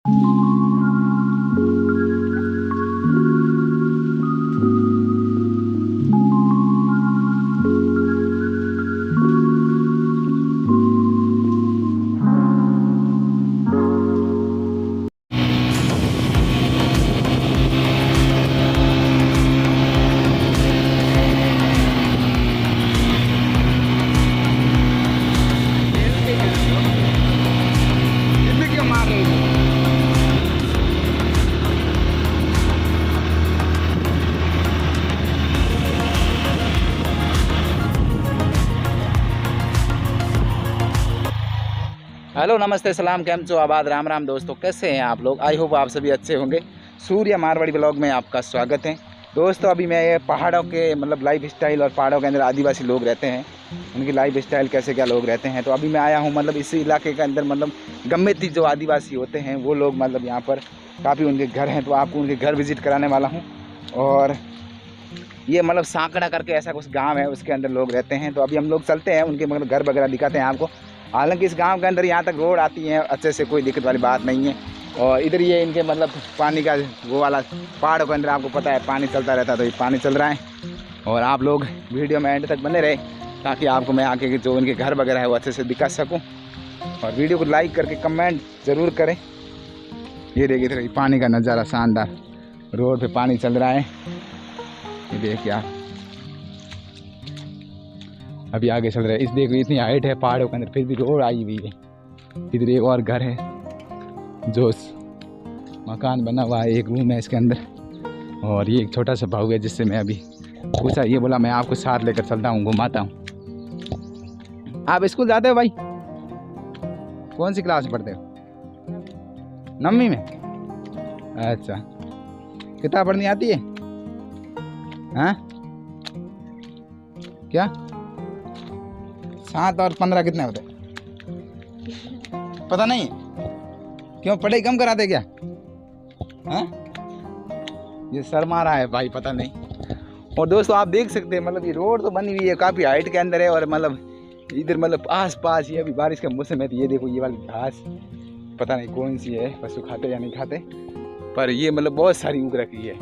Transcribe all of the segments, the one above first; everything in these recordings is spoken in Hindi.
हेलो नमस्ते सलाम कैम चो आबाद राम राम दोस्तों, कैसे हैं आप लोग। आई होप आप सभी अच्छे होंगे। सूर्य मारवाड़ी ब्लॉग में आपका स्वागत है दोस्तों। अभी मैं ये पहाड़ों के मतलब लाइफ स्टाइल और पहाड़ों के अंदर आदिवासी लोग रहते हैं, उनकी लाइफ स्टाइल कैसे क्या लोग रहते हैं। तो अभी मैं आया हूँ मतलब इस इलाके के अंदर मतलब गम्मेती जो आदिवासी होते हैं वो लोग मतलब यहाँ पर काफ़ी उनके घर हैं, तो आपको उनके घर विजिट कराने वाला हूँ। और ये मतलब सांकड़ा करके ऐसा कुछ गांव है, उसके अंदर लोग रहते हैं। तो अभी हम लोग चलते हैं, उनके मतलब घर वगैरह दिखाते हैं आपको। हालांकि इस गांव के अंदर यहाँ तक रोड आती है अच्छे से, कोई दिक्कत वाली बात नहीं है। और इधर ये इनके मतलब पानी का वो वाला पहाड़ों के अंदर आपको पता है पानी चलता रहता है, तो ये पानी चल रहा है। और आप लोग वीडियो में एंड तक बने रहे ताकि आपको मैं आके जो इनके घर वगैरह है वो अच्छे से दिखा सकूँ। और वीडियो को लाइक करके कमेंट ज़रूर करें। ये देखिए इधर पानी का नज़ारा शानदार, रोड पर पानी चल रहा है। ये देखिए आप, अभी आगे चल रहा है। इस देखो इतनी हाइट है पहाड़ों के अंदर, फिर भी रोड आई हुई है। इधर एक और घर है जो मकान बना हुआ है, एक रूम है इसके अंदर। और ये एक छोटा सा भाऊ है जिससे मैं अभी पूछा, ये बोला मैं आपको साथ लेकर चलता हूँ, घुमाता हूँ। आप स्कूल जाते हो भाई? कौन सी क्लास में पढ़ते हो? 9वीं में। अच्छा, किताब पढ़नी आती है? हाँ क्या 7 और 15 कितने होते? पता नहीं। क्यों पढ़ाई कम कराते क्या? हाँ ये शर्मा रहा है भाई, पता नहीं। और दोस्तों आप देख सकते हैं मतलब ये रोड तो बनी हुई है काफ़ी हाइट के अंदर है। और मतलब इधर मतलब आस पास ये अभी बारिश का मौसम है, तो ये देखो ये वाली घास पता नहीं कौन सी है, पशु खाते या नहीं खाते, पर ये मतलब बहुत सारी उग रखी है।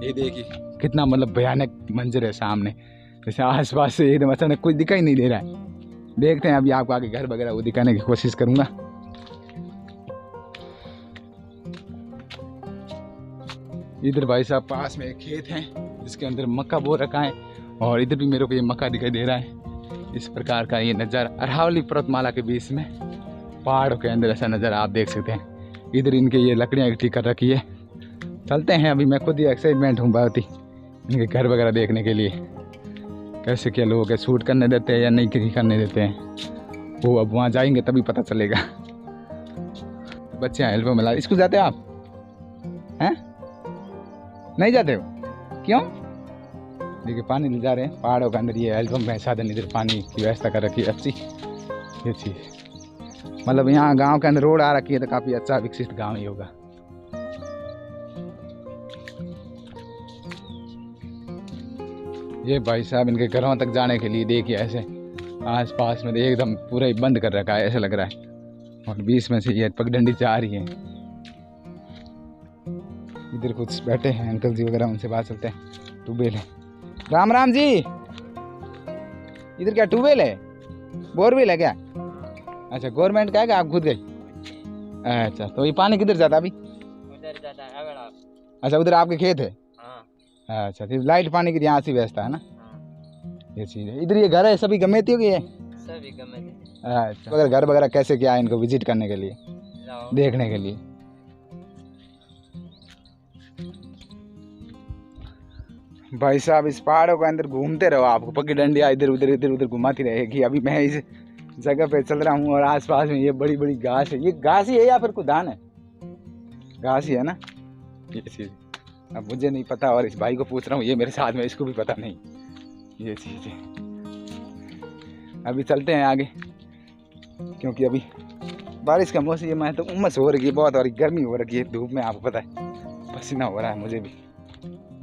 ये देखिए कितना मतलब भयानक मंजर है सामने, जैसे आस पास से एकदम अचानक कुछ दिखाई नहीं दे रहा है। देखते हैं अभी आपको आगे घर वगैरह वो दिखाने की कोशिश करूँगा। इधर भाई साहब पास में एक खेत है जिसके अंदर मक्का बो रखा है। और इधर भी मेरे को ये मक्का दिखाई दे रहा है। इस प्रकार का ये नज़ारा अरावली पर्वतमाला के बीच में पहाड़ों के अंदर ऐसा नज़ारा आप देख सकते हैं। इधर इनके ये लकड़ियाँ इकट्ठी कर रखी है। चलते हैं अभी, मैं खुद ही एक्साइटमेंट हूँ बहुत ही इनके घर वगैरह देखने के लिए, कैसे क्या लोग है, शूट करने देते हैं या नहीं करने देते हैं, वो अब वहाँ जाएंगे तभी पता चलेगा। बच्चे हैं हेल्प मिला। स्कूल जाते हो आप? हैं नहीं जाते हो? क्यों? देखिए पानी ले जा रहे हैं पहाड़ों के अंदर, ये एल्बम में साधन, इधर पानी की व्यवस्था कर रखी है अच्छी। ये चीज़ मतलब यहाँ गांव के अंदर रोड आ रखी है, तो काफ़ी अच्छा विकसित गांव ही होगा। ये भाई साहब इनके घरों तक जाने के लिए देखिए ऐसे आस पास में एकदम पूरा ही बंद कर रखा है ऐसा लग रहा है। और बीच में से ये पगडंडी जा रही है। इधर कुछ बैठे हैं अंकल जी वगैरह, उनसे बात चलते हैं। ट्यूबवेल है। राम राम जी, इधर क्या ट्यूबवेल है, बोरवेल है क्या? अच्छा गवर्नमेंट का है क्या, आप खुद गए? अच्छा तो ये पानी किधर जाता अभी? उधर जाता है अगर आप। अच्छा उधर आपके खेत है? हाँ। अच्छा तो लाइट पानी की यहाँ से व्यवस्था है ना? हाँ। ये चीज़ है। इधर ये घर है सभी गम्मेती की है? सभी गम्मेती। अच्छा अगर घर वगैरह कैसे क्या है इनको विजिट करने के लिए, देखने के लिए? भाई साहब इस पहाड़ों के अंदर घूमते रहो, आपको पकी डंडिया इधर उधर घुमाती रहेगी। अभी मैं इस जगह पे चल रहा हूँ और आसपास में ये बड़ी बड़ी घास है। ये घास ही है या फिर कुछ धान है? घास ही है ना ये चीज़। अब मुझे नहीं पता और इस भाई को पूछ रहा हूँ, ये मेरे साथ में, इसको भी पता नहीं ये चीज़ है। अभी चलते हैं आगे क्योंकि अभी बारिश का मौसम है, तो उमस हो रही है बहुत और गर्मी हो रही है धूप में, आपको पता है पसीना हो रहा है मुझे भी।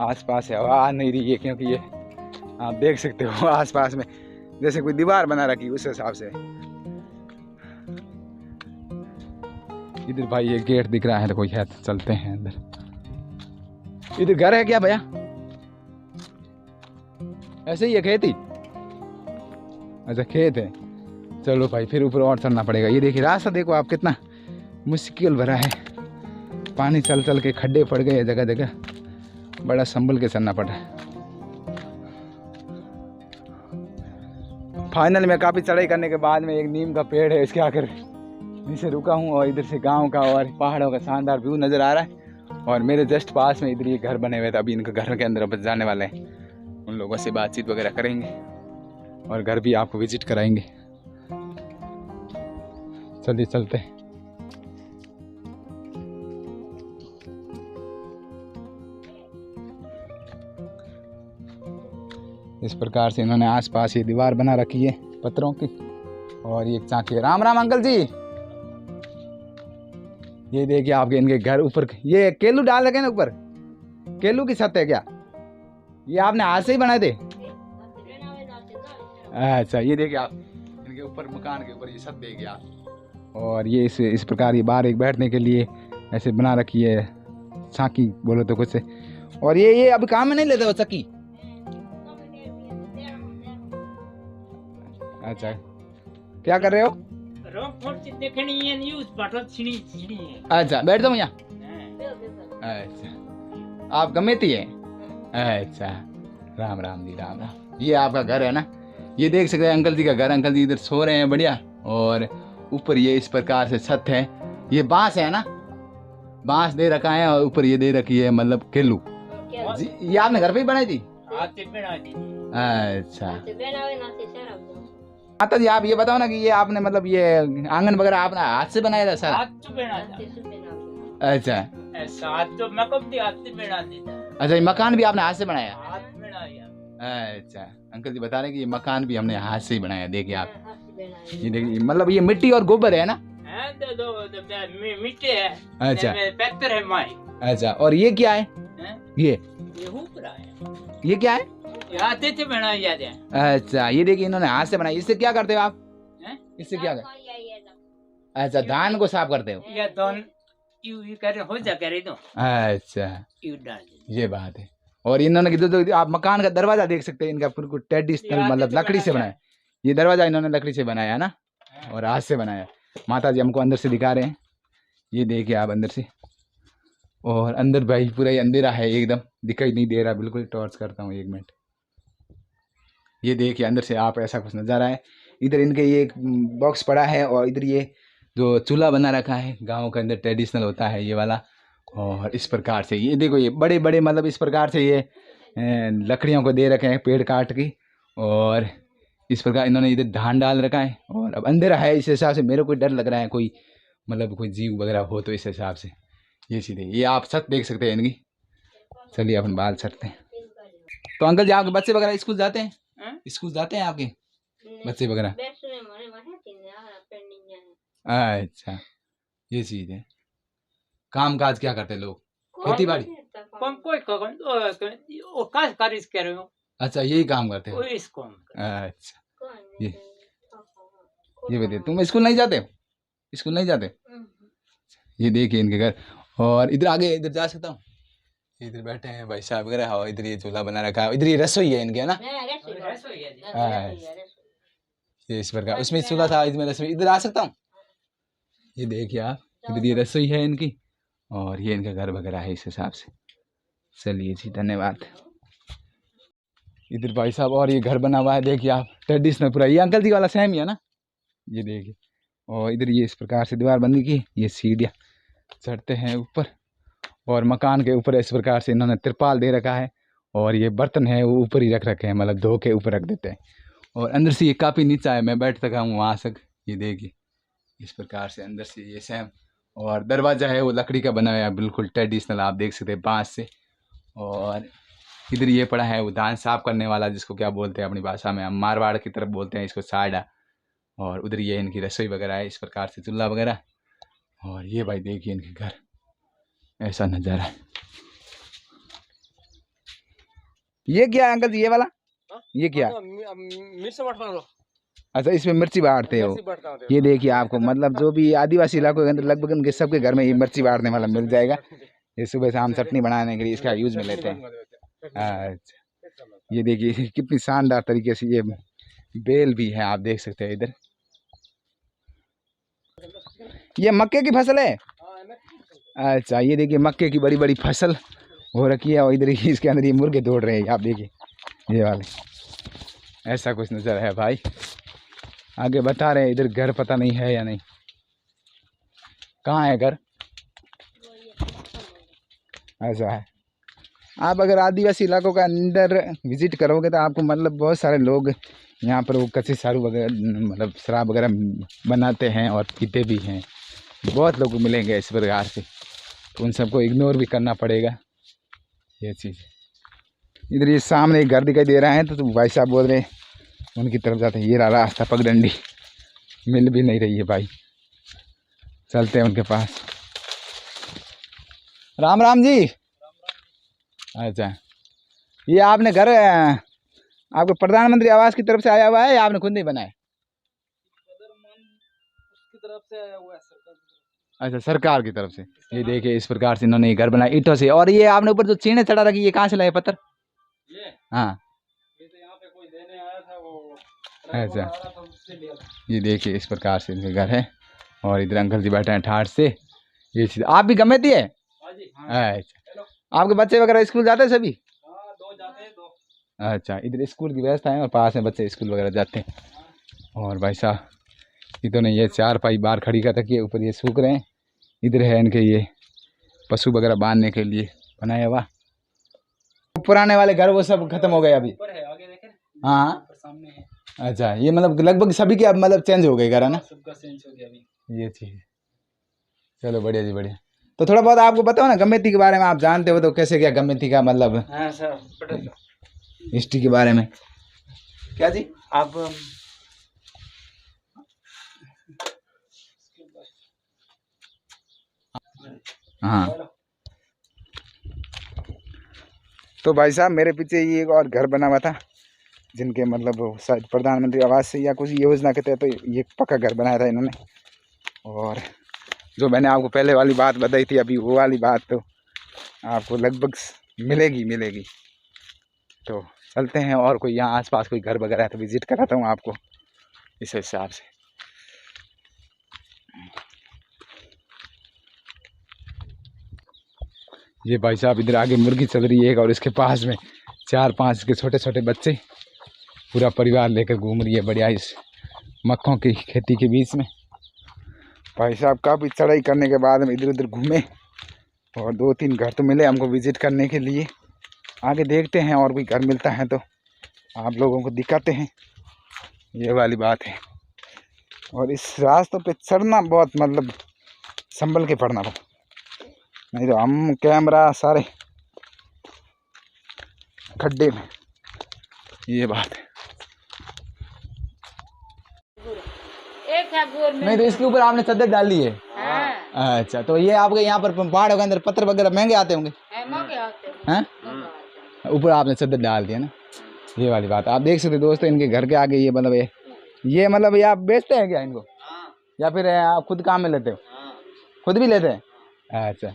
आसपास है हवा आ नहीं रही है क्योंकि ये आप देख सकते हो आसपास में जैसे कोई दीवार बना रखी है उस हिसाब से। इधर भाई ये गेट दिख रहा है तो कोई है तो चलते हैं अंदर। इधर घर है क्या भैया? ऐसे ही है खेती? अच्छा खेत है। चलो भाई फिर ऊपर और चलना पड़ेगा। ये देखिए रास्ता देखो आप कितना मुश्किल भरा है, पानी चल चल के खड्डे पड़ गए जगह जगह, बड़ा संभल के चलना पड़ रहा है। फाइनल में काफ़ी चढ़ाई करने के बाद में एक नीम का पेड़ है, इसके आकर नीचे रुका हूँ और इधर से गांव का और पहाड़ों का शानदार व्यू नज़र आ रहा है। और मेरे जस्ट पास में इधर ये घर बने हुए थे, अभी इनके घर के अंदर बस जाने वाले हैं, उन लोगों से बातचीत वगैरह करेंगे और घर भी आपको विजिट कराएंगे। चलिए चलते हैं। इस प्रकार से इन्होंने आसपास ये दीवार बना रखी है पत्थरों की और ये चाकी। राम राम अंकल जी। ये देखिए आपके इनके घर ऊपर ये केलू डाल रखे ना, ऊपर केलू की छत है क्या? ये आपने हाथ से ही बनाए थे? अच्छा ये देखिए आप इनके ऊपर मकान के ऊपर ये छत देखिए आप। और ये इस प्रकार ये बाहर एक बैठने के लिए ऐसे बना रखी है, चाकी बोलो तो कुछ से। और ये अभी काम में नहीं लेते वो चक्की? अच्छा क्या कर रहे हो? अच्छा बैठ जाओ यहाँ। अच्छा आप गमेती है? अच्छा राम राम जी राम राम। ये आपका घर है ना? ये देख सकते हैं अंकल जी का घर। अंकल जी इधर सो रहे हैं बढ़िया। और ऊपर ये इस प्रकार से छत है, ये बांस है ना, बांस दे रखा है और ऊपर ये दे रखी है मतलब केलू। ये आपने घर पे ही बनाई थी? अच्छा माता जी आप ये बताओ ना कि ये आपने मतलब ये आंगन वगैरह आपने हाथ से बनाया था सर? अच्छा अच्छा ये मकान भी आपने हाथ से बनाया? अच्छा अंकल जी बता रहे कि ये मकान भी हमने हाथ से ही बनाया। देखिए आप ये देखिए मतलब ये मिट्टी और गोबर है ना? मिट्टी है। अच्छा पत्थर है माई। अच्छा और ये क्या है? ये क्या है? से बनाया जाए। अच्छा ये देखिए इन्होंने हाथ से बनाया। इससे क्या करते हो आप? इससे क्या करते? अच्छा धान को साफ करते हो? अच्छा ये बात है। और इन्होंने तो आप मकान का दरवाजा देख सकते हैं, इनका बिल्कुल ट्रेडिशनल मतलब लकड़ी से बनाया। ये दरवाजा इन्होंने लकड़ी से बनाया है ना और हाथ से बनाया। माता जी हमको अंदर से दिखा रहे हैं, ये देखिए आप अंदर से। और अंदर भाई पूरा ही अंधेरा है, एकदम दिखाई नहीं दे रहा बिल्कुल। टॉर्च करता हूँ 1 मिनट। ये देखिए अंदर से आप ऐसा कुछ नज़ारा है। इधर इनके ये एक बॉक्स पड़ा है और इधर ये जो चूल्हा बना रखा है गाँव के अंदर ट्रेडिशनल होता है ये वाला। और इस प्रकार से ये देखो ये बड़े बड़े मतलब इस प्रकार से ये लकड़ियों को दे रखे हैं पेड़ काट की। और इस प्रकार इन्होंने इधर धान डाल रखा है। और अब अंधेरा है, इस हिसाब से मेरे को डर लग रहा है कोई मतलब कोई जीव वगैरह हो तो इस हिसाब से। ये सीधे ये आप छत देख सकते हैं इनकी। चलिए अपन बाल छटते हैं। तो अंकल जी आपके बच्चे वगैरह स्कूल जाते हैं? स्कूल जाते हैं आपके बच्चे वगैरह? अच्छा ये चीज है। काम काज क्या करते हैं लोग? खेती बाड़ी? अच्छा यही काम करते हैं। अच्छा ये बताइए तुम स्कूल नहीं जाते हो? स्कूल नहीं जाते? ये देखिए इनके घर। और इधर आगे इधर जा सकता हूँ? इधर बैठे हैं भाई साहब वगैरह। और इधर ये चूल्हा बना रखा है, इधर ये रसोई है इनके है ना? ये इस प्रकार उसमें चूल्हा था, इसमें रसोई। इधर आ सकता हूँ? ये देखिए आप इधर ये रसोई है इनकी और ये इनका घर वगैरह है इस हिसाब से। चलिए जी धन्यवाद। इधर भाई साहब और ये घर बना हुआ है देखिए आप ट्रेडिशनल पूरा। ये अंकल जी वाला सेम ही है ना? ये देखिए। और इधर ये इस प्रकार से दीवार बंदी की, ये सीढ़ियाँ चढ़ते हैं ऊपर। और मकान के ऊपर इस प्रकार से इन्होंने तिरपाल दे रखा है। और ये बर्तन है वो ऊपर ही रख रखे हैं, मतलब धो के ऊपर रख देते हैं। और अंदर से ये काफ़ी नीचा है, मैं बैठ सका हूँ वहाँ तक। ये देखिए इस प्रकार से अंदर से ये सेम। और दरवाज़ा है वो लकड़ी का बना हुआ है बिल्कुल ट्रेडिशनल, आप देख सकते हैं बाँस से। और इधर ये पड़ा है वो धान साफ करने वाला, जिसको क्या बोलते हैं अपनी भाषा में, हम मारवाड़ की तरफ बोलते हैं इसको साड़ा। और उधर ये इनकी रसोई वगैरह है इस प्रकार से, चूल्हा वगैरह। और ये भाई देखिए इनके घर, ऐसा नज़ारा है। ये क्या है अंकल जी ये वाला? ये क्या है? मिर्च टमाटर। अच्छा, इसमें मिर्ची बांटते हो। ये देखिए आपको मतलब जो भी आदिवासी इलाकों के अंदर लगभग उनके सबके घर में ये मिर्ची बांटने वाला मिल जाएगा। ये सुबह शाम चटनी बनाने के लिए इसका यूज में लेते हैं। अच्छा, ये देखिए कितनी शानदार तरीके से ये बेल भी है, आप देख सकते हैं इधर। ये मक्के की फसल है। अच्छा, ये देखिए मक्के की बड़ी बड़ी फसल हो रखी है और इधर ही इसके अंदर ये मुर्गे दौड़ रहे हैं, आप देखिए ये वाले। ऐसा कुछ नज़र है भाई। आगे बता रहे हैं इधर घर पता नहीं है या नहीं। कहाँ है घर? ऐसा है। आप अगर आदिवासी इलाकों का अंदर विजिट करोगे तो आपको मतलब बहुत सारे लोग यहाँ पर वो कच्चे सारू वगैरह मतलब शराब वगैरह बनाते हैं और पीते भी हैं। बहुत लोग मिलेंगे इस प्रकार से, तो उन सबको इग्नोर भी करना पड़ेगा ये चीज़। इधर ये सामने एक घर दिखाई दे रहा है, तो भाई साहब बोल रहे हैं उनकी तरफ जाते हैं। ये रहा रास्ता पगडंडी, मिल भी नहीं रही है भाई, चलते हैं उनके पास। राम राम जी। अच्छा, ये आपने घर आपको प्रधानमंत्री आवास की तरफ से आया हुआ है या आपने खुद नहीं बनाया? उसकी तरफ से आया हुआ है, सरकार की तरफ। अच्छा, सरकार की तरफ से। ये देखिए इस प्रकार से इन्होंने घर बनाया ईंटों से। और ये आपने ऊपर जो चीने चढ़ा रखी, ये कहाँ से लाए पत्थर? ये हाँ, ये तो यहाँ पे कोई देने आया था वो। अच्छा, ये देखिए इस प्रकार से इनके घर है। और इधर अंकल जी बैठे हैं ठाठ से। ये चीज आप भी गमेती है? अच्छा, आपके बच्चे वगैरह स्कूल जाते हैं सभी? हाँ, दो जाते हैं, दो। अच्छा, इधर स्कूल की व्यवस्था है और पास में बच्चे स्कूल वगैरह जाते हैं। और भाई साहब इधर ने ये 4 पाई बाहर खड़ी कर रखी है, ऊपर ये सूख रहे हैं। इधर है इनके ये पशु वगैरह बांधने के लिए बनाया हुआ। पुराने वाले घर वो सब खत्म हो गए अभी? आगे देखें। हाँ सामने है। अच्छा, ये मतलब लगभग सभी के अब मतलब चेंज हो गए घर, है ना? सबका चेंज हो गया अभी। ये चीज़, चलो बढ़िया जी बढ़िया। तो थोड़ा बहुत आपको बताओ ना गमेती के बारे में, आप जानते हो तो कैसे क्या गमेती का मतलब हिस्ट्री के बारे में क्या जी आप? हाँ, तो भाई साहब मेरे पीछे ये एक और घर बना हुआ था, जिनके मतलब शायद प्रधानमंत्री आवास से या कुछ योजना के तहत तो ये पक्का घर बनाया था इन्होंने। और जो मैंने आपको पहले वाली बात बताई थी, अभी वो वाली बात तो आपको लगभग मिलेगी। तो चलते हैं, और कोई यहाँ आसपास कोई घर वगैरह है तो विजिट कराता हूँ आपको इस हिसाब से। ये भाई साहब इधर आगे मुर्गी चल रही है एक, और इसके पास में 4-5 के छोटे छोटे बच्चे पूरा परिवार लेकर घूम रही है बढ़िया इस मक्खों की खेती के बीच में। भाई साहब काफ़ी चढ़ाई करने के बाद हम इधर उधर घूमे और 2-3 घर तो मिले हमको विजिट करने के लिए। आगे देखते हैं और कोई घर मिलता है तो आप लोगों को दिखाते हैं, ये वाली बात है। और इस रास्तों पे चढ़ना बहुत मतलब संभल के पड़ना पड़ा, नहीं तो हम कैमरा सारे खड्डे में, ये बात है। नहीं तो इसके ऊपर आपने चद्दर डाल ली है? हाँ। अच्छा, तो ये आपके यहाँ पर पहाड़ों के अंदर पत्थर वगैरह महंगे आते होंगे हैं? ऊपर आपने चद्दर डाल दिया ना, ये वाली बात। आप देख सकते दोस्तों इनके घर के आगे ये मतलब ये मतलब ये आप बेचते हैं क्या इनको? या फिर आप खुद काम में लेते हो? खुद भी लेते हैं? अच्छा,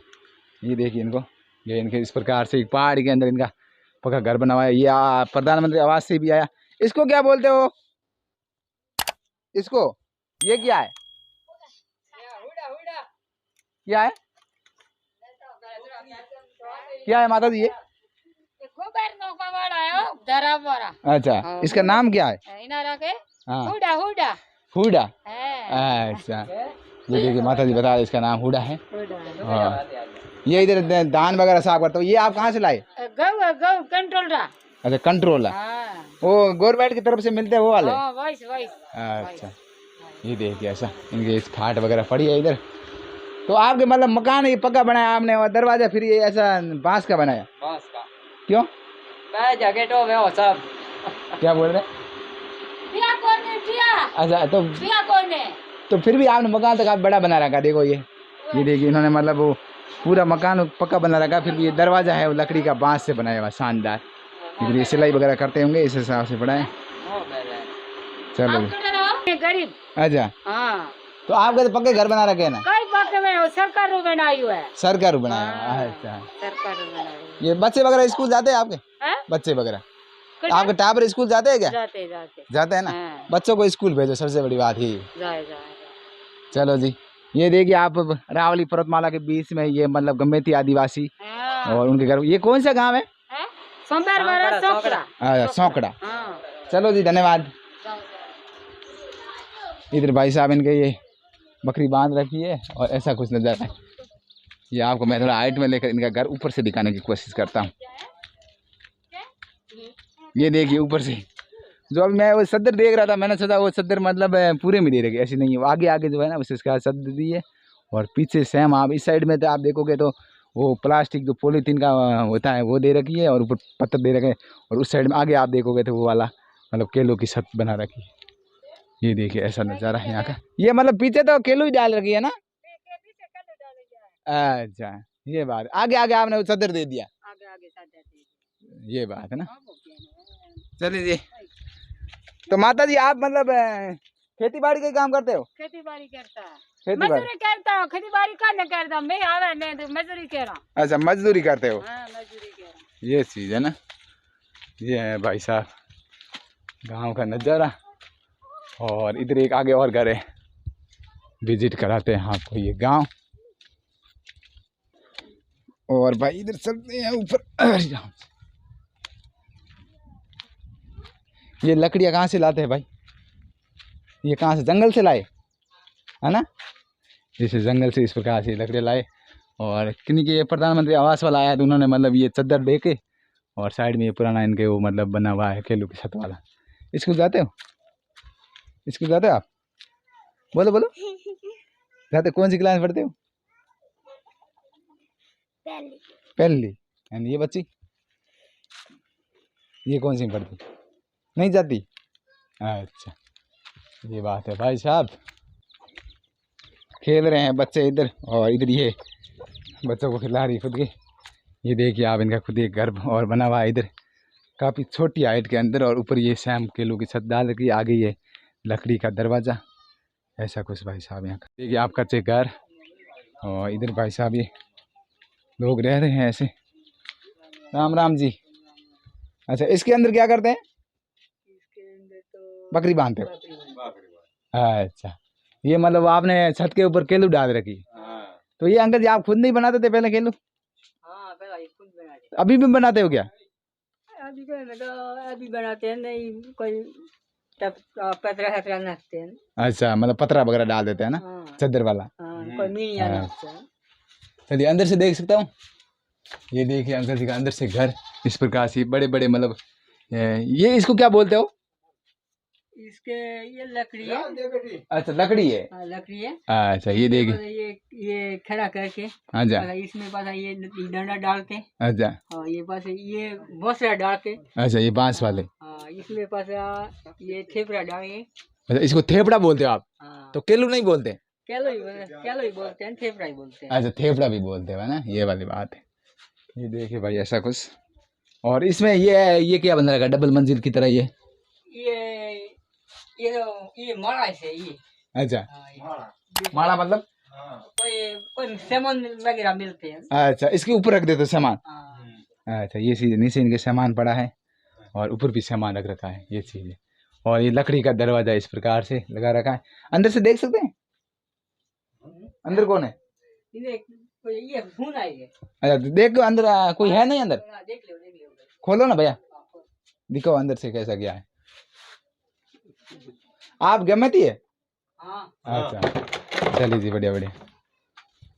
ये देखिए इनको, ये इनके इस प्रकार से पहाड़ के अंदर इनका पक्का घर बना हुआ है। ये प्रधानमंत्री आवास से भी आया। इसको क्या बोलते हो? इसको ये क्या है? क्या है? क्या है माता जी ये? अच्छा, इसका नाम क्या है? हाँ, हुडा। अच्छा, ये देखिए माता जी बता रहे इसका नाम हुडा है। हाँ, ये इधर धान वगैरह साफ करते हो। ये आप कहाँ से लाए? कंट्रोल। अच्छा, कंट्रोल है वो गवर्नमेंट की तरफ से मिलते हैं वो वाले? अच्छा, ये देखिए ऐसा इनके इस खाट वगैरह पड़ी है इधर। तो आपके मतलब मकान ये पक्का बनाया आपने और दरवाजा फिर ये ऐसा बांस का बनाया? बांस का। क्यों? जैकेट हो गया सब। क्या बोल रहे? अच्छा, तो फिर भी आपने मकान तो काफी बड़ा बना रखा। देखो ये देखिए इन्होंने मतलब वो पूरा मकान पक्का बना रखा। फिर भी ये दरवाजा है वो लकड़ी का बांस से बनाया हुआ शानदार। इधर ये सिलाई वगैरह करते होंगे इस हिसाब से बनाए। चलो गरीब। अच्छा, हाँ तो आपके तो पक्के घर बना रखे हैं ना? कई पक्के में सरकार बनाई हुआ है। सरकार बनाया? अच्छा, सरकार बनाई। ये बच्चे वगैरह स्कूल जाते हैं आपके? हैं? बच्चे वगैरह आपके टावर स्कूल जाते हैं क्या? जाते जाते हैं ना। बच्चों को स्कूल भेजो, सबसे बड़ी बात ही। चलो जी, ये देखिए आप रावली पर्वतमाला के बीच में ये मतलब गम्मेती आदिवासी और उनके घर। ये कौन सा गांव है? सौकड़ा। चलो जी, धन्यवाद। इधर भाई साहब इनके ये बकरी बांध रखी है और ऐसा कुछ नजर है। ये आपको मैं थोड़ा हाइट में लेकर इनका घर ऊपर से दिखाने की कोशिश करता हूँ। ये देखिए ऊपर से, जो अभी मैं वो सदर देख रहा था, मैंने सोचा वो सदर मतलब पूरे में दे रखी, ऐसी नहीं है। वो आगे आगे जो है ना उसका सदर दी है और पीछे सेम आप इस साइड में तो आप देखोगे तो वो प्लास्टिक जो पॉलीथीन का होता है वो दे रखी है और ऊपर पत्थर दे रखे हैं। और उस साइड में आगे आप देखोगे तो वो वाला मतलब केलों की छत बना रखी है। ये देखिए ऐसा नज़ारा है यहाँ का। ये मतलब पीछे तो केलो ही डाल रखी है ना? अच्छा, ये बात। आगे आगे आपने वो सदर दे दिया। ये बात है ना। चलिए जी, तो माता जी आप मतलब खेती बाड़ी का काम करते हो? खेती बाड़ी करता है, मजदूरी करता हूँ। खेती बाड़ी करने करता हूँ मैं, आवे नहीं तो मजदूरी कर रहा हूँ। अच्छा, मजदूरी करते हो? हाँ, मजदूरी कर रहा हूँ। ये चीज़ है ना। ये है भाई साहब गांव का नज़ारा। और इधर एक आगे और घर है, विजिट कराते हैं आपको ये गांव। और भाई इधर चलते हैं ऊपर। ये लकड़ियाँ कहाँ से लाते हैं भाई? ये कहाँ से? जंगल से लाए है ना? जैसे जंगल से इस प्रकार से लकड़ियाँ लाए। और किन्हीं के प्रधानमंत्री आवास वाला आया तो उन्होंने मतलब ये चद्दर दे के और साइड में ये पुराना इनके वो मतलब बना हुआ है केलू की छत वाला। स्कूल जाते हो? स्कूल जाते हो आप? बोलो बोलो। जाते? कौन सी क्लास में पढ़ते हो? पहली। एंड ये बच्ची ये कौन सी में पढ़ती? नहीं जाती? अच्छा, ये बात है। भाई साहब खेल रहे हैं बच्चे इधर और इधर ये बच्चों को खिला रही खुद के। ये देखिए आप इनका खुद एक घर और बना हुआ है इधर, काफ़ी छोटी हाइट के अंदर। और ऊपर ये सैम केलों की छत डाल रखी है, आगे ये लकड़ी का दरवाज़ा, ऐसा कुछ भाई साहब यहाँ का। देखिए आप कच्चे घर और इधर भाई साहब ये लोग रह रहे हैं ऐसे। राम राम जी। अच्छा, इसके अंदर क्या करते हैं? इसके अंदर तो बकरी बांधते हो? अच्छा, ये मतलब आपने छत के ऊपर केलू डाल रखी। तो ये अंकल जी आप खुद नहीं बनाते थे पहले केलू? हाँ, पहले खुद बनाते। अभी भी बनाते हो क्या? अभी बनाते हैं नहीं, कोई पतरा रखते हैं। अच्छा, मतलब पतरा वगैरह डाल देते हैं ना। हाँ। चद्दर वाला। हाँ, कोई नहीं। चलिए अंदर से देख सकता हूँ। ये देखिए अंकल जी का अंदर से घर इस प्रकार से बड़े बड़े मतलब ये इसको क्या बोलते हो? इसके ये लकड़ी है। अच्छा, लकड़ी है। लकड़ी है। अच्छा, ये देखिए ये खड़ा करके। अच्छा, इसमें पास ये डंडा डाल के। अच्छा, हाँ, ये पास ये बोसरा डाल के। अच्छा, ये बांस वाले। हाँ, इसमें पास ये थेपड़ा डाल के। अच्छा, इसको थेपड़ा बोलते हो आप? हाँ। तो केलू नहीं बोलते? केलो ही बोलते हैं, थेपड़ा ही बोलते हैं। अच्छा, थेपड़ा भी बोलते हो ना, ये वाली बात है। ये देखिए भाई ऐसा कुछ। और इसमें ये क्या बन रहा है डबल मंजिल की तरह? ये माड़ा है ये। अच्छा, माड़ा मतलब कोई सामान वगैरह मिलते हैं। अच्छा, इसके ऊपर रख देते सामान। अच्छा, ये चीज़ नीचे इनके सामान पड़ा है और ऊपर भी सामान रख रखा है, ये चीज़ है। और ये लकड़ी का दरवाजा इस प्रकार से लगा रखा है। अंदर से देख सकते हैं? अंदर कौन है? ये खून आई है। अच्छा, देखो अंदर कोई है नहीं अंदर? देख लो खोलो ना भैया, दिखाओ अंदर से कैसा क्या है। आप गम्मेती है? हाँ। अच्छा, चलिए जी, बढ़िया बढ़िया।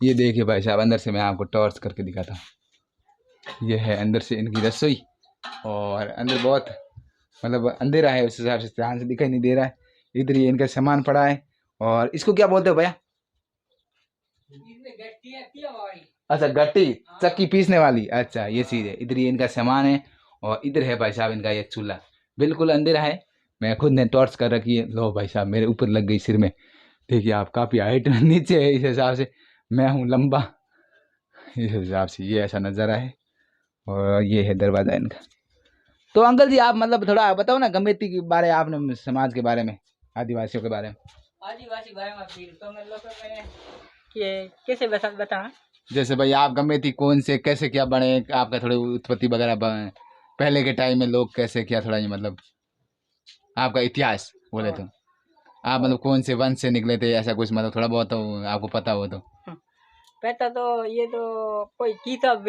ये देखिए भाई साहब अंदर से मैं आपको टॉर्च करके दिखाता हूँ। ये है अंदर से इनकी रसोई और अंदर बहुत मतलब अंधेरा है, उस हिसाब से ध्यान से दिखाई नहीं दे रहा है। इधर ये इनका सामान पड़ा है। और इसको क्या बोलते हो भैया? अच्छा, गट्टी, चक्की पीसने वाली। अच्छा, ये चीज़ है। इधर ये इनका सामान है और इधर है भाई साहब इनका ये चूल्हा। बिल्कुल अंधेरा है, मैं खुद ने टॉर्च कर रखी है। लो भाई साहब मेरे ऊपर लग गई सिर में। देखिए आप काफ़ी हाइट नीचे है, इस हिसाब से मैं हूँ लंबा, इस हिसाब से ये ऐसा नज़ारा है। और ये है दरवाज़ा इनका। तो अंकल जी आप मतलब थोड़ा बताओ ना गम्मेती के बारे, आपने समाज के बारे में। आदिवासियों के बारे में? आदिवासी बारे में फिर तो मतलब मैं कि कैसे बताना। जैसे भाई आप गमे थी कौन से कैसे क्या बने, आपका थोड़ी उत्पत्ति वगैरह पहले के टाइम में लोग कैसे क्या, थोड़ा ये मतलब आपका इतिहास बोले तो आप मतलब कौन से वंश से निकले थे, ऐसा कुछ मतलब थोड़ा बहुत तो आपको पता हो तो। पता तो ये तो कोई किताब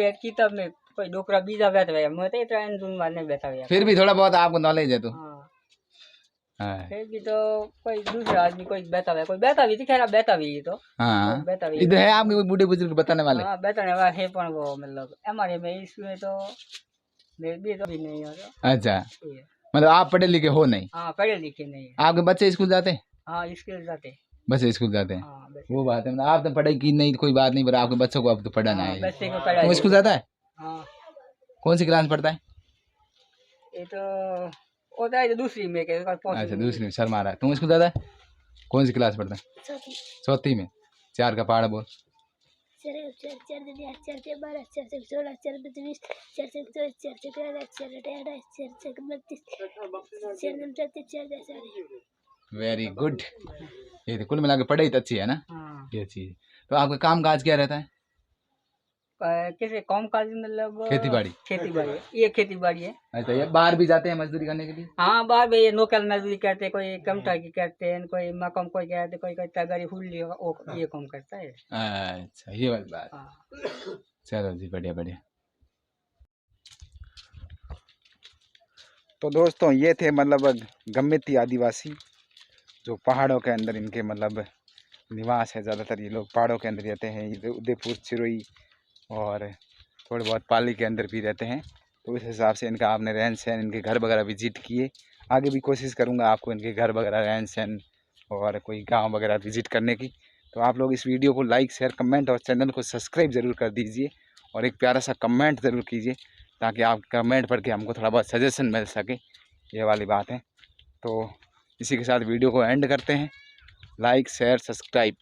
में कोई डोकरा बीजा बैठ गया, मैं तो इतना दून मारने बैठा गया। फिर भी थोड़ा बहुत आपको नॉलेज है तो। हाँ, हाँ फिर भी तो कोई दूसरा आदमी कोई बैठा भी थी, खैर बैठा भी तो हाँ, बैठा भी इधर है आपके कोई बूढ़े बुजुर्ग बताने वाले? हाँ बैठने वाला है, पर वो मतलब हमारे में इसमें तो मेरे भी तो भी नहीं हो तो अच्छा, ये। मतलब आप पढ़े लिखे हो नहीं? हाँ पढ़े लिखे नहीं है। आपके बच्चे स्कूल जाते हैं? हाँ इसके जाते। बच्चे स्कूल जाते हैं। हाँ वो बात है, मतलब आप तो पढ़ाई की नहीं कोई बात नहीं, पर आपके बच्चों को अब तो पढ़ाना है। बच्चे को वो पढ़ाई। स्कूल जाता है? हाँ कौन सी क्लास में पढ़ता है? ये तो होता है दूसरी में के अच्छा दूसरी में, शर्मा रहा है। तुम स्कूल जाता है? कौन सी क्लास पढ़ता है? चौथी में। 4 का पहाड़ बोल। 4 4 4 2 8 4 6 12 4 6 16 4 22 4 6 24 4 6 27 4 8 28 4 6 32 4 9 34 4 वेरी गुड। ये तो कुल मिला के पढ़ाई तो अच्छी है ना, हाँ ये चीज। तो आपका काम काज क्या रहता है? कैसे कम काज मतलब खेती बाड़ी? खेती बाड़ी ये खेती बाड़ी है। अच्छा, ये बाहर भी जाते हैं मजदूरी करने के लिए? हाँ बाहर भी ये लोकल मजदूरी करते, कोई कमटा की करते हैं, कोई मकम कोई करते, कोई कोई तगारी हुल्ली वो ये काम करता है। अच्छा ये वाली बात। हाँ चलो जी, बढ़िया बढ़िया। तो दोस्तों ये थे मतलब गम्मेती आदिवासी, जो पहाड़ों के अंदर इनके मतलब निवास है। ज़्यादातर ये लोग पहाड़ों के अंदर रहते हैं, ये उदयपुर सिरोही और थोड़े बहुत पाली के अंदर भी रहते हैं। तो उस हिसाब से इनका आपने रहन सहन, इनके घर वगैरह विजिट किए। आगे भी कोशिश करूँगा आपको इनके घर वगैरह, रहन सहन और कोई गांव वगैरह विजिट करने की। तो आप लोग इस वीडियो को लाइक शेयर कमेंट और चैनल को सब्सक्राइब ज़रूर कर दीजिए, और एक प्यारा सा कमेंट ज़रूर कीजिए, ताकि आप कमेंट पढ़ के हमको थोड़ा बहुत सजेशन मिल सके। ये वाली बात है। तो इसी के साथ वीडियो को एंड करते हैं। Like share subscribe.